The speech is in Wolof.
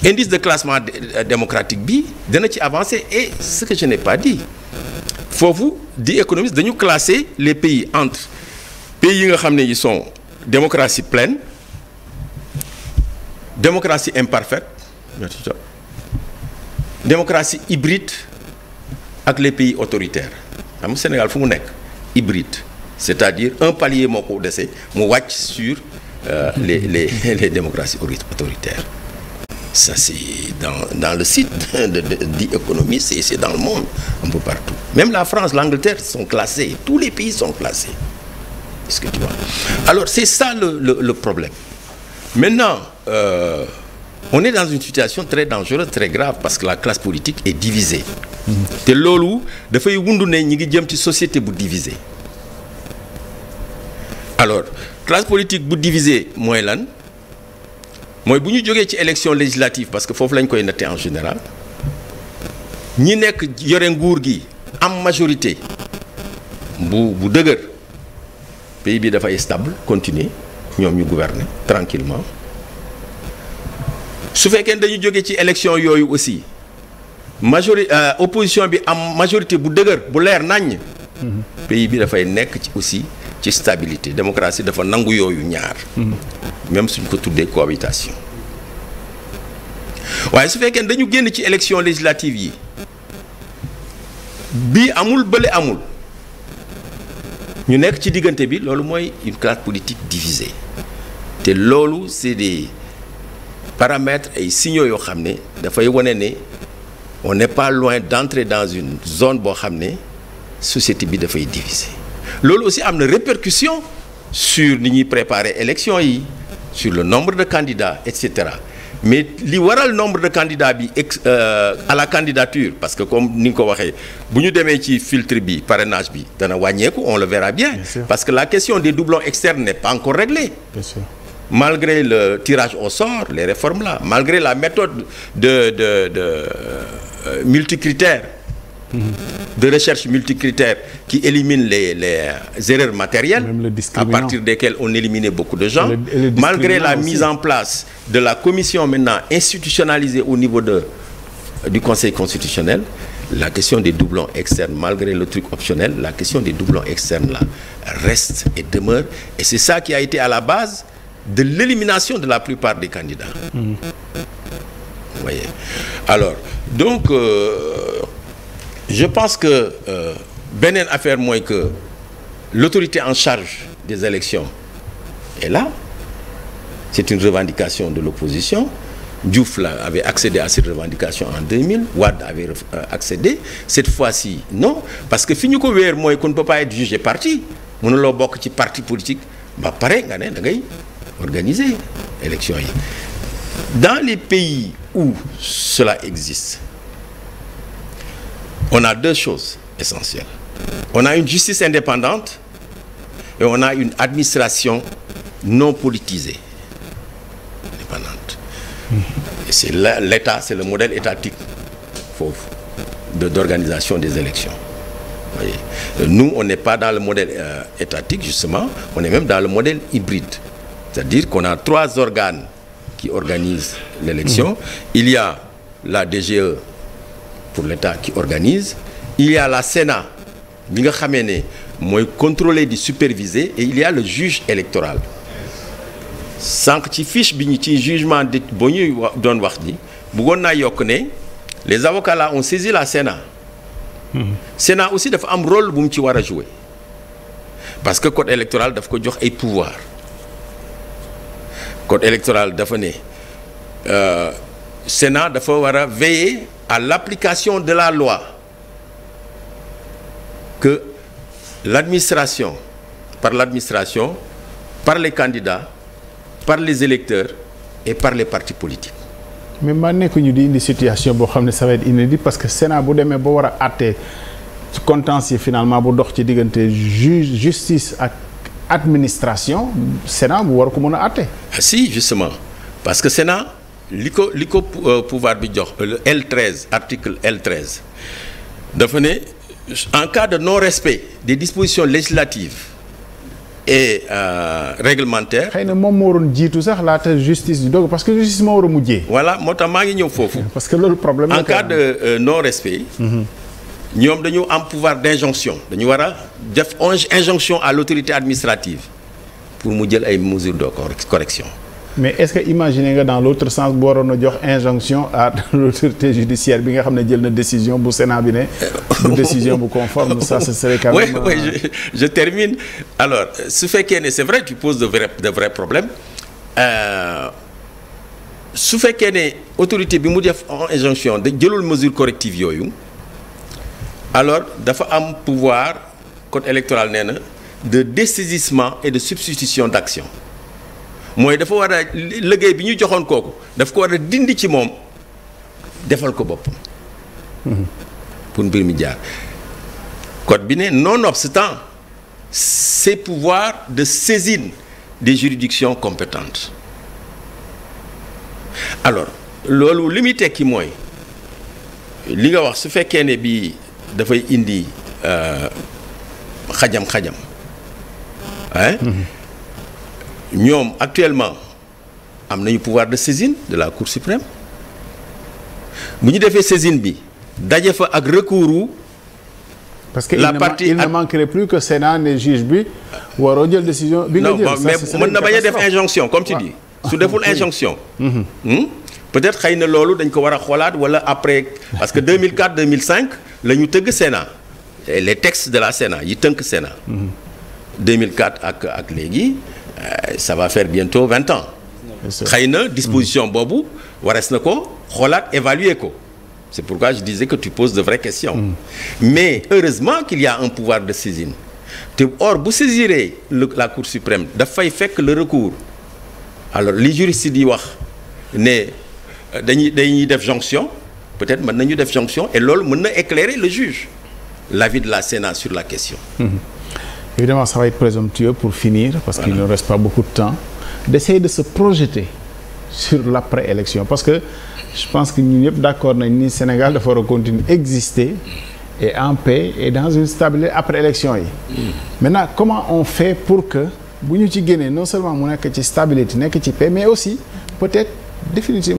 indice de classement démocratique bi dana ci avancer. Et ce que je n'ai pas dit foofu di économiste dañu classer les pays entre pays yi nga xam ne ils sont démocratie pleine, démocratie imparfaite, démocratie hybride ak les pays autoritaires. xam nga Sénégal fu mu nekk hybride, c'est-à-dire un palier moo ko dese mu wàcc sur les démocraties autoritaires. Ça c'est dans le site de The Economist, et c'est dans le monde, un peu partout. Même la France, l'Angleterre sont classés, tous les pays sont classés. Est-ce que tu vois? Alors c'est ça le problème. Maintenant, on est dans une situation très dangereuse, très grave, parce que la classe politique est divisée. te loolu dafay wundu ne ñi ngi jëm ci société bu divisée. Alors classe politique bu divisée mooy lan? mooy bu ñu jógee ci élection législative, parce que foofu lañ koy nattee en général, ñi nekk yore nguur gi am majorité bu dëgër, pays bi dafay stable, continuer ñoom ñu gouverner tranquillement. su fekkee dañu jógee ci élection yooyu aussi opposition bi am majorité bu dëgër bu leer naññ, pays bi dafay nekk ci aussi ci stabilité. Démocratie dafa nangu yooyu ñaar, même suñ ko tuddee cohabitation. waaye su fekkee dañu génn ci élection législative yi, bii amul bële amul, ñu nekk ci diggante bi, loolu mooy une classe politique divisée. te loolu c'est des paramètres ay signaux yoo xam ne dafay wane ne on n'est pas loin d'entrer dans une zone boo xam ne société bi dafay diviser. loolu aussi am na répercussion sur ni ñuy préparer élection yi, sur le nombre de candidats, etc. mais li waral nombre de candidats bi à la candidature, parce que comme ni nga ko waxee bu ñu demee ci filtre bi, parrainage bi dana wàññeeku, on le verra bien, parce que la question des doublons externes n'est pas encore réglée. Bien sûr. Malgré le tirage au sort, les réformes là, malgré la méthode de multicritères, de recherche multicritères qui élimine les erreurs matérielles, à partir desquelles on éliminait beaucoup de gens, malgré la mise en place de la commission maintenant institutionnalisée au niveau du Conseil constitutionnel, la question des doublons externes, malgré le truc optionnel, la question des doublons externes là reste et demeure, et c'est ça qui a été à la base de l'élimination de la plupart des candidats. Vous voyez. Alors, donc, je pense que beneen affaire mooy que l'autorité en charge des élections est là. C'est une revendication de l'opposition. Diouf avait accédé à cette revendication en 2000. Wade avait accédé. Cette fois-ci, non. Parce que fi ñu ko weer mooy qu'on ne peut pas être jugé parti. Mënuloo bokk ci parti politique ba pare nga ne da ngay organiser élection yi. Dans les pays où cela existe, on a deux choses essentielles. On a une justice indépendante et on a une administration non politisée, indépendante. Et c'est l'État, c'est le modèle étatique d'organisation des élections. Vous voyez. Nous, on n'est pas dans le modèle étatique, justement, on est même dans le modèle hybride. C'est-à-dire qu'on a trois organes qui organisent l'élection. Il y a la DGE pour l'État qui organise. Il y a la Sénat, bi nga xamee ne mooy contrôler di superviser, et il y a le juge électoral. Sànq ci fiche bi ñu ci jugement de boo ñuy doon wax ni bëggoon naa yokk ne les avocats là ont saisi la Sénat. Sénat aussi dafa am rôle bu mu ci war a jouer, parce que code électoral daf ko jox ay pouvoir. Code électoral dafa ne Sénat dafa war a veiller à l'application de la loi, que l'administration, par les candidats, par les électeurs et par les partis politiques. mais maa nekk ñu di indi situation boo xam ne ça va être inédit, parce que Sénat bu demee ba war a àtte ci contentieux finalement bu dox ci diggante justice ak administration, Sénat bu war ko mën a àtte. Ah si, justement, parce que Sénat li ko pouvoir bi jox le L13, article L13 dafa ne en cas de non-respect des dispositions législatives et réglementaire. xëy na moom moo waroon jiitu sax laata justice di doog parce que justice moo war a mujjee. voilà moo tax maa ngi ñëw foofu. parce que loolu problème en cas de non-respect. ñoom dañu am pouvoir d'injonction dañu war a def injonction à l'autorité administrative pour mu jël ay mesures de correction. mais est-ce que imaginer nga dans l'autre sens bu waroon a jox injonction à l'autorité judiciaire bi nga xam ne jël na décision bu Sénat bi ne bu décision bu conforme ça ce serait quand même. oui je termine alors su fekkee ne c'est vrai tu poses de vrais problèmes su fekkee ne autorité bi mu def injonction da jëlul mesure corrective yooyu alors dafa am pouvoir code électoral nee na de dessaisissement et de substitution d'action. mooy dafa war a liggéey bi ñu joxoon kooku daf ko war a dindi ci moom defal ko boppam. pour mbir mi jaar code bi ne nonobstant ses pouvoirs de saisine des juridictions compétentes alors loolu li muy tekki mooy li nga wax su fekkee ne bii dafay indi xajam-xajam hein. ñoom actuellement am nañu pouvoir de saisine de la Cour suprême bu ñu defee saisine bi daje fa ak recours parce que il ne manquerait plus que Sénat ne juge bi waroo jël décision. bi nga jël non mais mën na bañ a def injonction comme tu dis. su deful injonction. peut-être xëy na loolu dañ ko war a xoolaat wala après parce que 2004 2005 la ñu tëgg Sénat les textes de la Sénat yi tënk Sénat. 2004 ak léegi. Ça va faire bientôt 20 ans. xëy na disposition boobu warees na ko xoolaat évaluer ko. c'est pourquoi je disais que tu poses de vraies questions. mais heureusement qu'il y a un pouvoir de saisine. te or bu saisiree la Cour suprême dafay fekk le recours alors li juristes di wax ne dañuy def jonction peut-être mën nañu def jonction et loolu mën na éclairer le juge l'avis de la Sénat sur la question. Évidemment, ça va être présomptueux pour finir, parce qu'il ne reste pas beaucoup de temps, d'essayer de se projeter sur l'après-élection. Parce que je pense que nous sommes d'accord que le Sénégal doit continuer à exister et en paix et dans une stabilité après élection. Maintenant, comment on fait pour que, si nous non seulement nous stabilité, paix, mais aussi peut-être définitivement